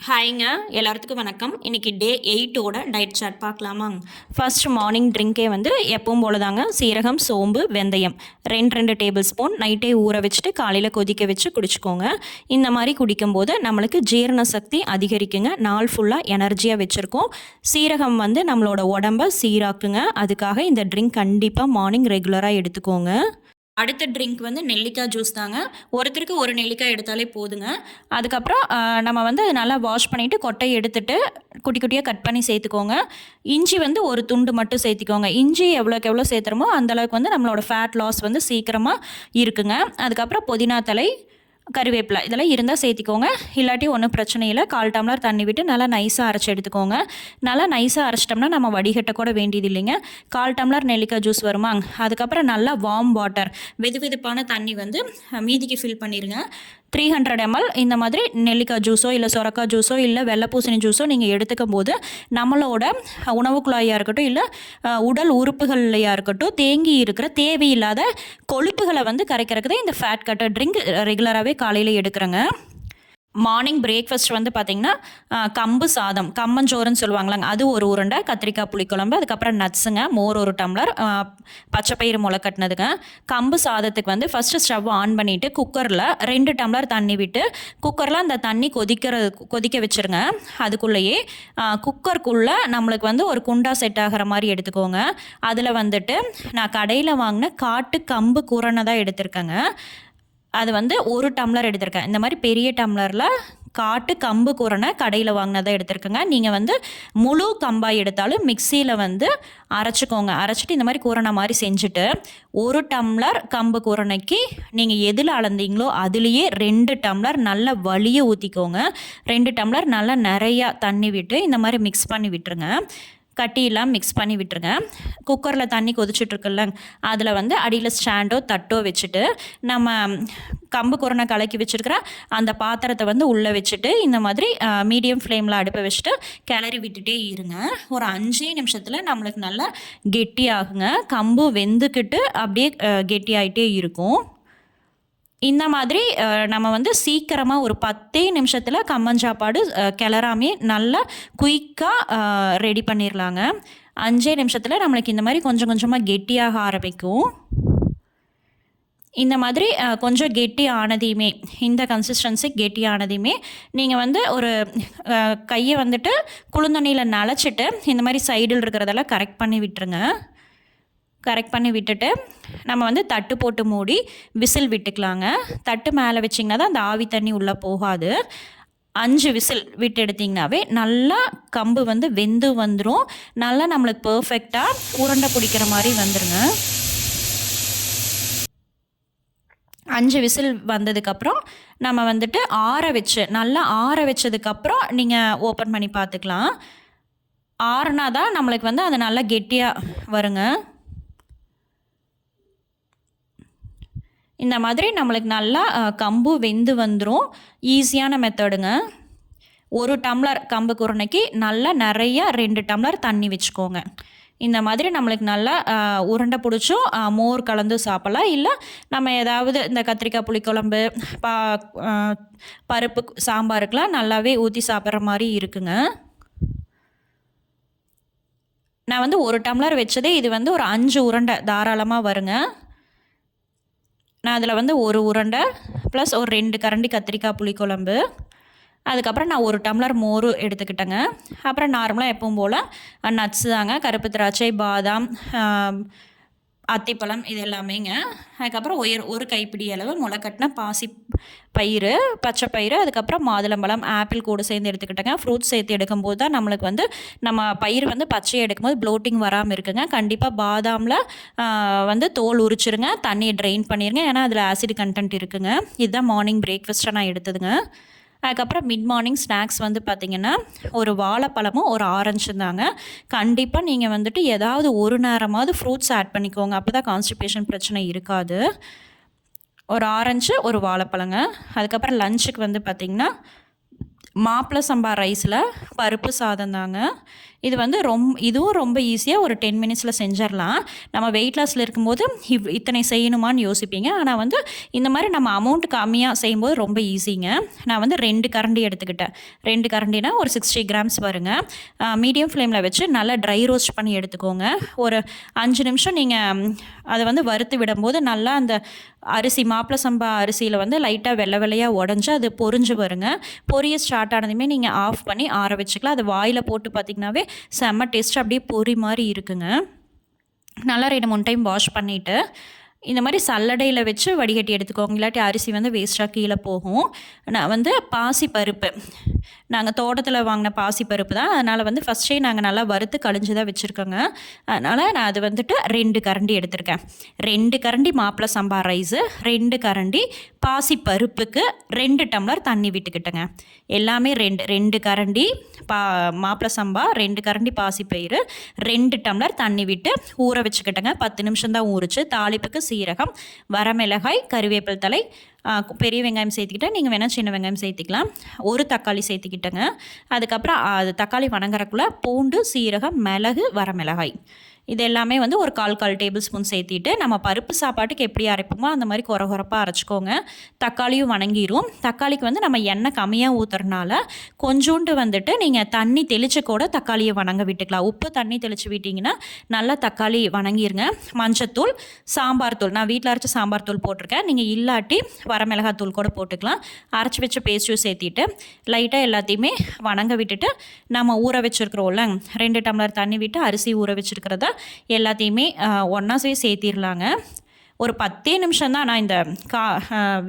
ஹாய்ங்க எல்லாத்துக்கும் வணக்கம். இன்றைக்கி டே 8ஓட டயட் சார்ட் பார்க்கலாமாங்க. ஃபர்ஸ்ட் மார்னிங் ட்ரிங்கே வந்து எப்பவும் போல தாங்க சீரகம், சோம்பு, வெந்தயம் 2 டேபிள் ஸ்பூன் நைட்டே ஊற வச்சுட்டு காலையில் கொதிக்க வச்சு குடிச்சிக்கோங்க. இந்த மாதிரி குடிக்கும்போது நம்மளுக்கு ஜீரண சக்தி அதிகரிக்குங்க. நாள் ஃபுல்லாக எனர்ஜியாக வச்சுருக்கோம். சீரகம் வந்து நம்மளோட உடம்பை சீராக்குங்க. அதுக்காக இந்த ட்ரிங்க் கண்டிப்பாக மார்னிங் ரெகுலராக எடுத்துக்கோங்க. அடுத்த ட்ரிங்க் வந்து நெல்லிக்காய் ஜூஸ் தாங்க. ஒருத்தருக்கு ஒரு நெல்லிக்காய் எடுத்தாலே போதுங்க. அதுக்கப்புறம் நம்ம வந்து நல்லா வாஷ் பண்ணிவிட்டு கொட்டையை எடுத்துகிட்டு குட்டி குட்டியாக கட் பண்ணி சேர்த்துக்கோங்க. இஞ்சி வந்து ஒரு துண்டு மட்டும் சேர்த்திக்கோங்க. இஞ்சி எவ்வளோக்கு எவ்வளோ சேர்த்துறமோ அந்தளவுக்கு வந்து நம்மளோட ஃபேட் லாஸ் வந்து சீக்கிரமாக இருக்குங்க. அதுக்கப்புறம் புதினா தலை, கறிவேப்பிலை இதெல்லாம் இருந்தால் சேர்த்திக்கோங்க. இல்லாட்டி ஒன்றும் பிரச்சனை இல்லை. 1/4 டம்ளர் தண்ணி விட்டு நல்லா நைஸாக அரைச்சி எடுத்துக்கோங்க. நல்லா நைஸாக அரைச்சிட்டோம்னா நம்ம வடிகட்ட கூட வேண்டியது இல்லைங்க. 1/4 டம்ளர் நெல்லிக்காய் ஜூஸ் வருமாங்க. அதுக்கப்புறம் நல்லா வார்ம் வாட்டர், வெதுவெதுப்பான தண்ணி வந்து மீதிக்கு ஃபில் பண்ணிடுங்க. 300 ml இந்த மாதிரி நெல்லிக்காய் ஜூஸோ இல்லை சொரக்காய் ஜூஸோ இல்லை வெள்ளைப்பூசணி ஜூஸோ நீங்கள் எடுத்துக்கும் போது நம்மளோட உணவு குழாயாக இருக்கட்டும் இல்லை உடல் உறுப்புகள்லையாக இருக்கட்டும் தேங்கி இருக்கிற தேவையில்லாத கொழுப்புகளை வந்து கரைக்கிறதுக்கு தான் இந்த ஃபேட் கட்டர் ட்ரிங்க் ரெகுலராகவே காலையில் எடுக்கிறேங்க. மார்னிங் பிரேக்ஃபாஸ்ட் வந்து பார்த்திங்கன்னா கம்பு சாதம், கம்மஞ்சோறுன்னு சொல்லுவாங்களாங்க, அது ஒரு உருண்டை, கத்திரிக்காய் புளிக்குழம்பு, அதுக்கப்புறம் நட்ஸுங்க, மோர் ஒரு டம்ளர், பச்சைப்பயிறு முளை கட்டினதுங்க. கம்பு சாதத்துக்கு வந்து ஃபஸ்ட்டு ஸ்டவ் ஆன் பண்ணிவிட்டு குக்கரில் 2 டம்ளர் தண்ணி விட்டு குக்கரில் அந்த தண்ணி கொதிக்க வச்சுருங்க. அதுக்குள்ளேயே குக்கருக்குள்ளே நம்மளுக்கு வந்து ஒரு குண்டா செட் ஆகிற மாதிரி எடுத்துக்கோங்க. அதில் வந்துட்டு நான் கடையில் வாங்கின காட்டு கம்பு குரணை தான் எடுத்திருக்கேங்க. அது வந்து 1 டம்ளர் எடுத்திருக்கேன். இந்த மாதிரி பெரிய டம்ளரில் காட்டு கம்பு குரணை கடையில் வாங்கினதை எடுத்திருக்கேங்க. நீங்கள் வந்து முழு கம்பாய் எடுத்தாலும் மிக்சியில் வந்து அரைச்சிக்கோங்க. அரைச்சிட்டு இந்த மாதிரி குரணை மாதிரி செஞ்சுட்டு 1 டம்ளர் கம்பு குரணைக்கு நீங்கள் எதில் அளந்தீங்களோ அதுலேயே 2 டம்ளர் நல்லா வலிய ஊற்றிக்கோங்க. 2 டம்ளர் நல்லா நிறையா தண்ணி விட்டு இந்த மாதிரி மிக்ஸ் பண்ணி விட்டுருங்க. கட்டியெல்லாம் மிக்ஸ் பண்ணி விட்டுருங்க. குக்கரில் தண்ணி கொதிச்சுட்ருக்குல்ல அதில் வந்து அடியில் ஸ்டாண்டோ தட்டோ வச்சுட்டு நம்ம கம்பு குரணை கலக்கி வச்சுருக்கிற அந்த பாத்திரத்தை வந்து உள்ளே வச்சுட்டு இந்த மாதிரி மீடியம் ஃப்ளேமில் அடுப்பை வச்சுட்டு கிளறி விட்டுட்டே இருங்க. ஒரு 5 நிமிஷத்தில் நம்மளுக்கு நல்லா கெட்டியாகுங்க. கம்பு வெந்துக்கிட்டு அப்படியே கெட்டியாகிட்டே இருக்கும். இந்த மாதிரி நம்ம வந்து சீக்கிரமாக ஒரு 10 நிமிஷத்தில் கம்மஞ்சாப்பாடு கிளறாமே நல்லா குயிக்காக ரெடி பண்ணிடலாங்க. 5 நிமிஷத்தில் நம்மளுக்கு இந்த மாதிரி கொஞ்சம் கொஞ்சமாக கெட்டியாக ஆரம்பிக்கும். இந்த மாதிரி கொஞ்சம் கெட்டி ஆனதையுமே, இந்த கன்சிஸ்டன்சி கெட்டி ஆனதையுமே நீங்கள் வந்து ஒரு கையை வந்துட்டு குளுந்தண்ணியில் நனைச்சிட்டு இந்த மாதிரி சைடில் இருக்கிறதெல்லாம் கரெக்ட் பண்ணி விட்டுருங்க. கரெக்ட் பண்ணி விட்டுட்டு நம்ம வந்து தட்டு போட்டு மூடி விசில் விட்டுக்கலாங்க. தட்டு மேலே வச்சிங்கன்னா தான் அந்த ஆவி தண்ணி உள்ளே போகாது. 5 விசில் விட்டு எடுத்திங்கனாவே நல்லா கம்பு வந்து வெந்து வந்துடும். நல்லா நம்மளுக்கு பர்ஃபெக்டாக உருண்டை பிடிக்கிற மாதிரி வந்துடுங்க. 5 விசில் வந்ததுக்கப்புறம் நம்ம வந்துட்டு நல்லா ஆற வச்சதுக்கப்புறம் நீங்கள் ஓப்பன் பண்ணி பார்த்துக்கலாம். ஆறுனா தான் நம்மளுக்கு வந்து அது நல்லா கெட்டியாக வருங்க. இந்த மாதிரி நம்மளுக்கு நல்லா கம்பு வெந்து வந்துடும். ஈஸியான மெத்தடுங்க. 1 டம்ளர் கம்பு குரணைக்கு நல்லா நிறையா 2 டம்ளர் தண்ணி வச்சுக்கோங்க. இந்த மாதிரி நம்மளுக்கு நல்லா உருண்டை பிடிச்சும் மோர் கலந்து சாப்பிட்லாம். இல்லை நம்ம ஏதாவது இந்த கத்திரிக்காய் புளிக்குழம்பு, பருப்பு சாம்பாருக்கெலாம் நல்லாவே ஊற்றி சாப்பிட்ற மாதிரி இருக்குங்க. நான் வந்து 1 டம்ளர் வச்சதே இது வந்து ஒரு 5 உருண்டை தாராளமாக வருங்க. நான் அதில் வந்து 1 உருண்டை ப்ளஸ் ஒரு 2 கரண்டி கத்திரிக்காய் புளிக்குழம்பு, அதுக்கப்புறம் நான் 1 டம்ளர் மோர் எடுத்துக்கிட்டேங்க. அப்புறம் நார்மலாக எப்பவும் போல் நட்ஸு தாங்க, கருப்பு திராட்சை, பாதாம், அத்திப்பழம் இது எல்லாமேங்க. அதுக்கப்புறம் ஒரு கைப்பிடி அளவு முளைக்கட்டின பாசி பயிறு, பச்சை பயிறு, அதுக்கப்புறம் மாதுளம்பழம், ஆப்பிள் கூட சேர்ந்து எடுத்துக்கிட்டேங்க. ஃப்ரூட்ஸ் சேர்த்து எடுக்கும்போது தான் நம்மளுக்கு வந்து நம்ம பயிர் வந்து பச்சையை எடுக்கும்போது ப்ளோட்டிங் வராமல் இருக்குங்க. கண்டிப்பாக பாதாமில் வந்து தோல் உரிச்சிருங்க, தண்ணியை ட்ரெயின் பண்ணிடுங்க, ஏன்னா அதில் ஆசிட் கண்டென்ட் இருக்குங்க. இதுதான் மார்னிங் பிரேக்ஃபாஸ்ட்டாக நான் எடுத்ததுங்க. அதுக்கப்புறம் மிட் மார்னிங் ஸ்நாக்ஸ் வந்து பார்த்திங்கன்னா ஒரு வாழைப்பழமும் ஒரு ஆரஞ்சும் தாங்க. கண்டிப்பாக நீங்கள் வந்துட்டு ஏதாவது ஒரு நேரமாவது ஃப்ரூட்ஸ் ஆட் பண்ணிக்கோங்க. அப்போ தான் கான்ஸ்டிபேஷன் பிரச்சனை இருக்காது. ஒரு ஆரஞ்சு, ஒரு வாழைப்பழங்க. அதுக்கப்புறம் லஞ்சுக்கு வந்து பார்த்திங்கன்னா மாப்பிளை சம்பா ரைஸில் பருப்பு சாதம் தாங்க. இது வந்து இதுவும் ரொம்ப ஈஸியாக ஒரு 10 மினிட்ஸில் செஞ்சிடலாம். நம்ம வெயிட் லாஸில் இருக்கும்போது இத்தனை செய்யணுமான்னு யோசிப்பீங்க. ஆனால் வந்து இந்த மாதிரி நம்ம அமௌண்ட் கம்மியாக செய்யும்போது ரொம்ப ஈஸிங்க. நான் வந்து 2 கரண்டி எடுத்துக்கிட்டேன். 2 கரண்டினா ஒரு 60 கிராம்ஸ் வருங்க. மீடியம் ஃப்ளேமில் வச்சு நல்லா ட்ரை ரோஸ்ட் பண்ணி எடுத்துக்கோங்க. ஒரு 5 நிமிஷம் நீங்கள் அதை வந்து வறுத்து விடும்போது நல்லா அந்த அரிசி மாப்பிள சம்பா அரிசியில் வந்து லைட்டாக வெள்ளை வெள்ளையாக உடஞ்சி அது பொரிஞ்சு வருங்க. பொரிய ஸ்டார்ட் ஆனதுமே நீங்கள் ஆஃப் பண்ணி ஆற வச்சுக்கலாம். அது வாயில் போட்டு பார்த்திங்கனாவே செம்ம டேஸ்ட்டு அப்படியே பொரி மாதிரி இருக்குங்க. நல்லா 2-3 டைம் வாஷ் பண்ணிவிட்டு இந்த மாதிரி சல்லடையில் வச்சு வடிகட்டி எடுத்துக்கோங்க. இல்லாட்டி அரிசி வந்து வேஸ்ட்டாக கீழே போகும். நான் வந்து பாசி பருப்பு நாங்கள் தோட்டத்தில் வாங்கின பாசி பருப்பு தான். அதனால் வந்து ஃபஸ்ட்டே நாங்கள் நல்லா வறுத்து கழிஞ்சு தான் வச்சுருக்கோங்க. அதனால் நான் அது வந்துட்டு 2 கரண்டி எடுத்திருக்கேன். 2 கரண்டி மாப்பிள சம்பா ரைஸு, 2 கரண்டி பாசி பருப்புக்கு 2 டம்ளர் தண்ணி விட்டுக்கிட்டேங்க. எல்லாமே 2 கரண்டி மாப்பிள சம்பா, 2 கரண்டி பாசிப்பயிறு, 2 டம்ளர் தண்ணி விட்டு ஊற வச்சுக்கிட்டேங்க. 10 நிமிஷம் தான் ஊறிச்சு. தாளிப்புக்கு சீரகம், வரமிளகாய், கறிவேப்பிலை தழை, பெரிய வெங்காயம் சேர்த்துக்கிட்டேன். நீங்கள் வேணால் சின்ன வெங்காயம் சேர்த்துக்கலாம். ஒரு தக்காளி சேர்த்துக்கிட்டேங்க. அதுக்கப்புறம் அது தக்காளி வணங்குறக்குள்ளே பூண்டு, சீரகம், மிளகு, வரமிளகாய் இது எல்லாமே வந்து ஒரு 1/4 டேபிள் ஸ்பூன் சேர்த்திட்டு நம்ம பருப்பு சாப்பாட்டுக்கு எப்படி அரைப்போமோ அந்த மாதிரி கொரகொரப்பாக அரைச்சிக்கோங்க. தக்காளியும் வணங்கிரும். தக்காளிக்கு வந்து நம்ம எண்ணெய் கம்மியாக ஊற்றுறதுனால கொஞ்சோண்டு வந்துட்டு நீங்கள் தண்ணி தெளித்து கூட தக்காளியை வணங்க விட்டுக்கலாம். உப்பு தண்ணி தெளித்து விட்டிங்கன்னா நல்லா தக்காளி வணங்கிருங்க. மஞ்சத்தூள், சாம்பார் தூள், நான் வீட்டில் அரைச்ச சாம்பார் தூள் போட்டிருக்கேன். நீங்கள் இல்லாட்டி வரமிளகாய் தூள் கூட போட்டுக்கலாம். அரைச்சி வச்ச பேஸ்ட்டும் சேர்த்திட்டு லைட்டாக எல்லாத்தையுமே வணங்க விட்டுட்டு நம்ம ஊற வச்சுருக்குறோம்ல 2 டம்ளர் தண்ணி விட்டு அரிசி ஊற வச்சுருக்கிறத எல்லாத்தையுமே ஒன்றா சேர்த்திடலாங்க. ஒரு 10 நிமிஷம் தான் நான் இந்த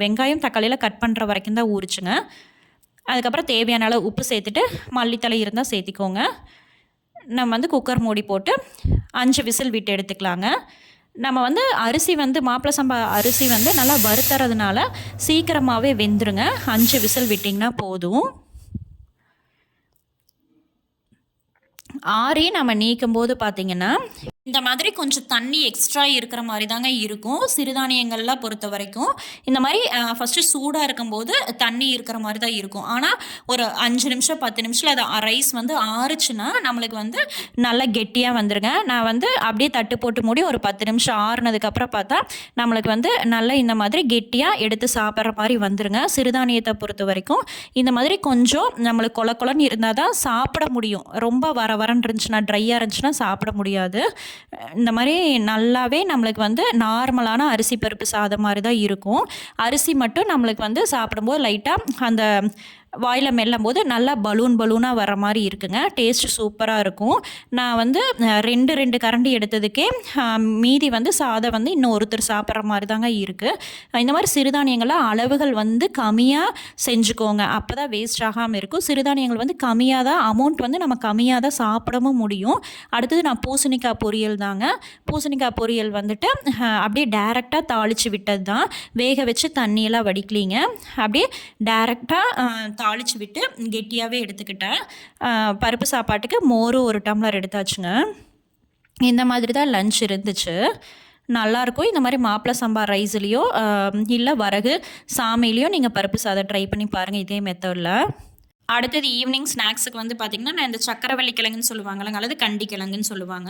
வெங்காயம் தக்காளியில் கட் பண்ணுற வரைக்கும் தான் ஊறிச்சுங்க. அதுக்கப்புறம் தேவையான அளவு உப்பு சேர்த்துட்டு மல்லித்தலை இருந்தால் சேர்த்திக்கோங்க. நம்ம வந்து குக்கர் மூடி போட்டு 5 விசில் விட்டு எடுத்துக்கலாங்க. நம்ம வந்து அரிசி வந்து மாப்பிள சம்பா அரிசி வந்து நல்லா வறுத்துறதுனால சீக்கிரமாகவே வெந்துருங்க. 5 விசில் விட்டிங்கன்னா போதும். ஆறி நம்ம நீக்கும் போது பார்த்திங்கன்னா இந்த மாதிரி கொஞ்சம் தண்ணி எக்ஸ்ட்ரா இருக்கிற மாதிரி தாங்க இருக்கும். சிறுதானியங்கள்லாம் பொறுத்த வரைக்கும் இந்த மாதிரி ஃபஸ்ட்டு சூடாக இருக்கும்போது தண்ணி இருக்கிற மாதிரி தான் இருக்கும். ஆனால் ஒரு 5 நிமிஷம் 10 நிமிஷத்தில் அது ரைஸ் வந்து ஆறுச்சுன்னா நம்மளுக்கு வந்து நல்லா கெட்டியாக வந்துருங்க. நான் வந்து அப்படியே தட்டு போட்டு மூடி ஒரு 10 நிமிஷம் ஆறுனதுக்கப்புறம் பார்த்தா நம்மளுக்கு வந்து நல்லா இந்த மாதிரி கெட்டியாக எடுத்து சாப்பிட்ற மாதிரி வந்துருங்க. சிறுதானியத்தை பொறுத்த வரைக்கும் இந்த மாதிரி கொஞ்சம் நம்மளுக்கு கொலன்னு இருந்தால் தான் சாப்பிட முடியும். ரொம்ப வரன்னு இருந்துச்சுன்னா ட்ரையாக இருந்துச்சுன்னா சாப்பிட முடியாது. இந்த மாதிரி நல்லாவே நம்மளுக்கு வந்து நார்மலான அரிசி பருப்பு சாதம் மாதிரி தான் இருக்கும். அரிசி மட்டும் நம்மளுக்கு வந்து சாப்பிடும்போது லைட்டாக அந்த வாயில் மெல்லும் போது நல்லா பலூனாக வர மாதிரி இருக்குங்க. டேஸ்ட்டு சூப்பராக இருக்கும். நான் வந்து 2 கரண்டி எடுத்ததுக்கே மீதி வந்து சாதம் வந்து இன்னும் ஒருத்தர் சாப்பிட்ற மாதிரி தாங்க இருக்குது. இந்த மாதிரி சிறுதானியங்கள்லாம் அளவுகள் வந்து கம்மியாக செஞ்சுக்கோங்க. அப்போ தான் வேஸ்ட் ஆகாமல் இருக்கும். சிறுதானியங்கள் வந்து கம்மியாக தான் அமௌண்ட் வந்து நம்ம கம்மியாக தான் சாப்பிடவும் முடியும். அடுத்தது நான் பூசணிக்காய் பொரியல் தாங்க. பூசணிக்காய் பொரியல் வந்துட்டு அப்படியே டேரெக்டாக தாளித்து விட்டது தான். வேக வச்சு தண்ணியெல்லாம் வடிக்கலிங்க. அப்படியே டேரெக்டாக தாளித்து விட்டு கெட்டியாகவே எடுத்துக்கிட்டேன். பருப்பு சாப்பாட்டுக்கு மோர் 1 டம்ளர் எடுத்தாச்சுங்க. இந்த மாதிரி தான் லஞ்ச் இருந்துச்சு. நல்லாயிருக்கும். இந்த மாதிரி மாப்பிள சம்பா ரைஸ்லேயோ இல்லை வரகு சாமையிலையோ நீங்கள் பருப்பு சாதம் ட்ரை பண்ணி பாருங்கள் இதே மெத்தடில். அடுத்தது ஈவினிங் ஸ்நாக்ஸுக்கு வந்து பார்த்திங்கன்னா நான் இந்த சக்கரவள்ளி கிழங்குன்னு சொல்லுவாங்களாங்க, அல்லது கண்டி கிழங்குன்னு சொல்லுவாங்க.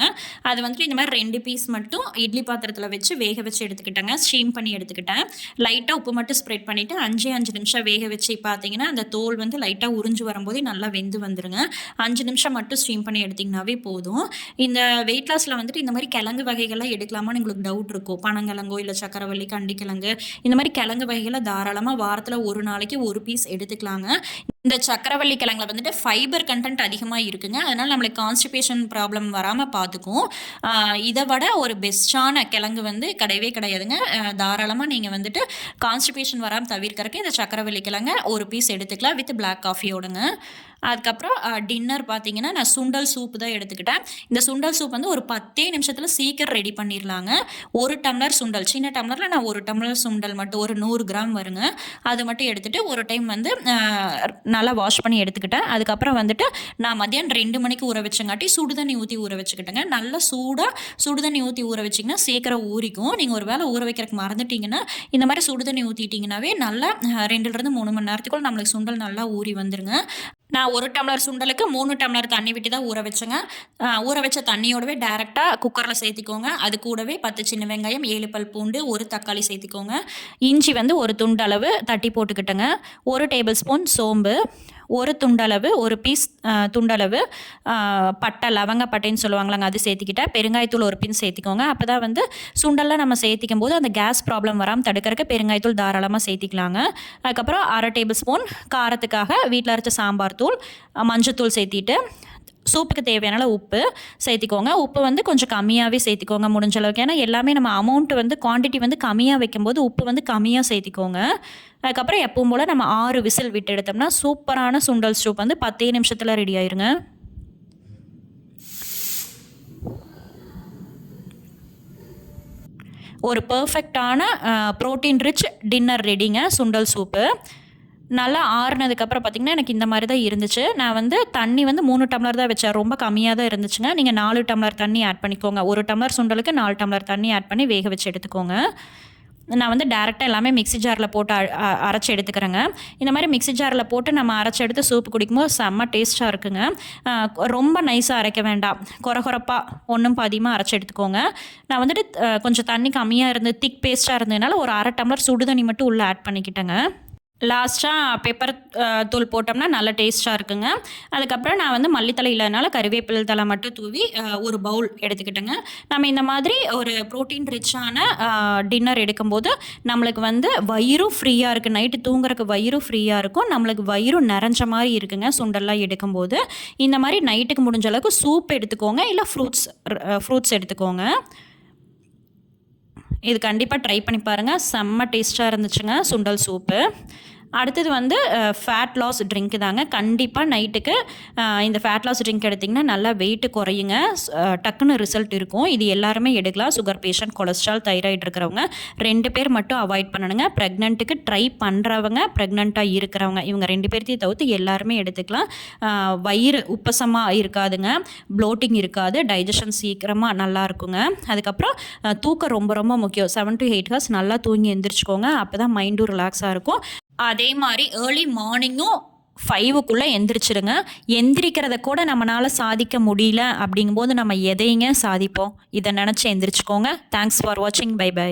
அது வந்துட்டு இந்த மாதிரி 2 பீஸ் மட்டும் இட்லி பாத்திரத்தில் வச்சு வேக வச்சு எடுத்துக்கிட்டேங்க. ஸ்டீம் பண்ணி எடுத்துக்கிட்டேன். லைட்டாக உப்பு மட்டும் ஸ்ப்ரெட் பண்ணிவிட்டு 5 நிமிஷம் வேக வச்சு பார்த்திங்கன்னா அந்த தோல் வந்து லைட்டாக உறிஞ்சு வரும்போதே நல்லா வெந்து வந்துடுங்க. 5 நிமிஷம் மட்டும் ஸ்டீம் பண்ணி எடுத்திங்கனாவே போதும். இந்த வெயிட் லாஸில் வந்துட்டு இந்த மாதிரி கிழங்கு வகைகள்லாம் எடுக்கலாமான்னு உங்களுக்கு டவுட் இருக்கும். பனங்கிழங்கோ இல்லை சக்கரவள்ளி, கண்டி கிழங்கு இந்த மாதிரி கிழங்கு வகைகளை தாராளமாக வாரத்தில் 1 நாளைக்கு 1 பீஸ் எடுத்துக்கலாங்க. இந்த சக்கரவள்ளி கிழங்குல வந்துட்டு ஃபைபர் கண்டென்ட் அதிகமாக இருக்குங்க. அதனால் நம்மளுக்கு கான்ஸ்டிபேஷன் ப்ராப்ளம் வராமல் பார்த்துக்கும். இதை விட ஒரு பெஸ்ட்டான கிழங்கு வந்து கிடையவே கிடையாதுங்க. தாராளமாக நீங்கள் வந்துட்டு கான்ஸ்டிபேஷன் வராமல் தவிர்க்கறதுக்கு இந்த சக்கரவள்ளி கிழங்க 1 பீஸ் எடுத்துக்கலாம் வித் பிளாக் காஃபியோடுங்க. அதுக்கப்புறம் டின்னர் பார்த்திங்கன்னா நான் சுண்டல் சூப்பு தான் எடுத்துக்கிட்டேன். இந்த சுண்டல் சூப் வந்து ஒரு 10 நிமிஷத்தில் சீக்கிரம் ரெடி பண்ணிடலாங்க. 1 டம்ளர் சுண்டல், சின்ன டம்ளரில் நான் 1 டம்ளர் சுண்டல் மட்டும் ஒரு 100 கிராம் வருங்க. அது மட்டும் எடுத்துகிட்டு ஒரு டைம் வந்து நல்லா வாஷ் பண்ணி எடுத்துக்கிட்டேன். அதுக்கப்புறம் வந்துட்டு நான் மதியானம் 2 மணிக்கு ஊற வச்சங்காட்டி சுடுதண்ணி ஊற்றி ஊற வச்சுக்கிட்டேங்க. நல்லா சூடாக சுடுதண்ணி ஊற்றி ஊற வச்சிங்கன்னா சீக்கிரம் ஊறிக்கும். நீங்கள் ஒரு வேளை ஊற வைக்கிறதுக்கு மறந்துட்டிங்கன்னா இந்த மாதிரி சுடுதண்ணி ஊற்றிட்டிங்கனாவே நல்லா 2 to 3 மணி நேரத்துக்குள்ள நம்மளுக்கு சுண்டல் நல்லா ஊறி வந்துருங்க. நான் 1 டம்ளர் சுண்டலுக்கு 3 டம்ளர் தண்ணி விட்டு தான் ஊற வச்சேங்க. ஊற வச்ச தண்ணியோடவே டைரெக்டாக குக்கரில் சேர்த்திக்கோங்க. அது கூடவே 10 சின்ன வெங்காயம், 7 பல் பூண்டு, 1 தக்காளி சேர்த்திக்கோங்க. இஞ்சி வந்து ஒரு துண்டளவு தட்டி போட்டுக்கிட்டேங்க. 1 டேபிள் ஸ்பூன் சோம்பு, ஒரு துண்டளவு, ஒரு பீஸ் துண்டளவு பட்டை, லவங்க பட்டைன்னு சொல்லுவாங்களாங்க, அது சேர்த்திக்கிட்டேன். பெருங்காயத்தூள் ஒரு பின் சேர்த்திக்கோங்க. அப்போ தான் வந்து சுண்டல்லாம் நம்ம சேர்த்திக்கும் போது அந்த கேஸ் ப்ராப்ளம் வராமல் தடுக்கிறதுக்கு பெருங்காயத்தூள் தாராளமாக சேர்த்திக்கலாங்க. அதுக்கப்புறம் 1/2 டேபிள் ஸ்பூன் காரத்துக்காக வீட்டில் அரைச்ச சாம்பார் தூள், மஞ்சத்தூள் சேர்த்திட்டு சூப்புக்கு தேவையான உப்பு சேர்த்திக்கோங்க. உப்பு வந்து கொஞ்சம் கம்மியாகவே சேர்த்திக்கோங்க முடிஞ்ச அளவுக்கு. ஏன்னா எல்லாமே நம்ம அமௌண்ட் வந்து குவான்டிட்டி வந்து கம்மியாக வைக்கும்போது உப்பு வந்து கம்மியாக சேர்த்திக்கோங்க. அதுக்கப்புறம் எப்பவும் போல் நம்ம 6 விசில் விட்டு எடுத்தோம்னா சூப்பரான சுண்டல் சூப் வந்து 10 நிமிஷத்தில் ரெடி ஆயிருங்க. ஒரு பர்ஃபெக்டான ப்ரோட்டீன் ரிச் டின்னர் ரெடிங்க சுண்டல் சூப்பு. நல்லா ஆறுனதுக்கப்புறம் பார்த்திங்கன்னா எனக்கு இந்த மாதிரி தான் இருந்துச்சு. நான் வந்து தண்ணி வந்து 3 டம்ளர் தான் வச்சேன். ரொம்ப கம்மியாக தான் இருந்துச்சுங்க. நீங்கள் 4 டம்ளர் தண்ணி ஆட் பண்ணிக்கோங்க. 1 டம்ளர் சுண்டலுக்கு 4 டம்ளர் தண்ணி ஆட் பண்ணி வேக வச்சு எடுத்துக்கோங்க. நான் வந்து டேரெக்டாக எல்லாமே மிக்ஸி ஜாரில் போட்டு அரைச்சி எடுத்துக்கிறேங்க. இந்த மாதிரி மிக்ஸி ஜாரில் போட்டு நம்ம அரைச்சி எடுத்து சூப்பு குடிக்கும்போது செம்ம டேஸ்ட்டாக இருக்குங்க. ரொம்ப நைஸாக அரைக்க வேண்டாம், கொரகொரப்பாக ஒன்றும் பாதியமாக அரைச்சி எடுத்துக்கோங்க. நான் வந்துட்டு கொஞ்சம் தண்ணி கம்மியாக இருந்து திக் பேஸ்ட்டாக இருந்ததுனால ஒரு 1/2 டம்ளர் சுடு தண்ணி மட்டும் உள்ளே ஆட் பண்ணிக்கிட்டேங்க. லாஸ்ட்டாக பெப்பர் தூள் போட்டோம்னா நல்ல டேஸ்ட்டாக இருக்குங்க. அதுக்கப்புறம் நான் வந்து மல்லித்தலை இல்லாதனால கறிவேப்பிலை தலை மட்டும் தூவி ஒரு பவுல் எடுத்துக்கிட்டேங்க. நம்ம இந்த மாதிரி ஒரு ப்ரோட்டீன் ரிச்சான டின்னர் எடுக்கும்போது நம்மளுக்கு வந்து வயிறும் ஃப்ரீயாக இருக்குது. நைட்டு தூங்குறதுக்கு வயிறும் ஃப்ரீயாக இருக்கும். நம்மளுக்கு வயிறும் நிறைஞ்ச மாதிரி இருக்குங்க சுண்டெல்லாம் எடுக்கும்போது. இந்த மாதிரி நைட்டுக்கு முடிஞ்ச அளவுக்கு சூப் எடுத்துக்கோங்க, இல்லை ஃப்ரூட்ஸ் எடுத்துக்கோங்க. இது கண்டிப்பாக ட்ரை பண்ணி பாருங்கள். செம்ம டேஸ்ட்டாக இருந்துச்சுங்க சுண்டல் சூப்பு. அடுத்தது வந்து ஃபேட் லாஸ் ட்ரிங்க்கு தாங்க. கண்டிப்பாக நைட்டுக்கு இந்த ஃபேட் லாஸ் ட்ரிங்க் எடுத்திங்கன்னா நல்லா வெயிட்டு குறையுங்க. டக்குன்னு ரிசல்ட் இருக்கும். இது எல்லாருமே எடுக்கலாம். சுகர் பேஷண்ட், கொலஸ்ட்ரால், தைராய்டு இருக்கிறவங்க 2 பேர் மட்டும் அவாய்ட் பண்ணணுங்க. ப்ரெக்னென்ட்டுக்கு ட்ரை பண்ணுறவங்க, ப்ரெக்னெண்ட்டாக இருக்கிறவங்க, இவங்க 2 பேர்த்தையும் தவிர்த்து எல்லாருமே எடுத்துக்கலாம். வயிறு உப்பசமாக இருக்காதுங்க, ப்ளோட்டிங் இருக்காது, டைஜஷன் சீக்கிரமாக நல்லா இருக்குங்க. அதுக்கப்புறம் தூக்கம் ரொம்ப ரொம்ப முக்கியம். 7 to 8 ஹவர்ஸ் நல்லா தூங்கி எந்திரிச்சுக்கோங்க. அப்போ தான் மைண்டும் ரிலாக்ஸாக இருக்கும். அதே மாதிரி ஏர்லி மார்னிங்கும் 5க்குள்ளே எந்திரிச்சிடுங்க. எந்திரிக்கிறத கூட நம்மளால் சாதிக்க முடியல அப்படிங்கும்போது நம்ம எதையுங்க சாதிப்போம். இதை நினச்சி எந்திரிச்சுக்கோங்க. தேங்க்ஸ் ஃபார் வாட்சிங். Bye by.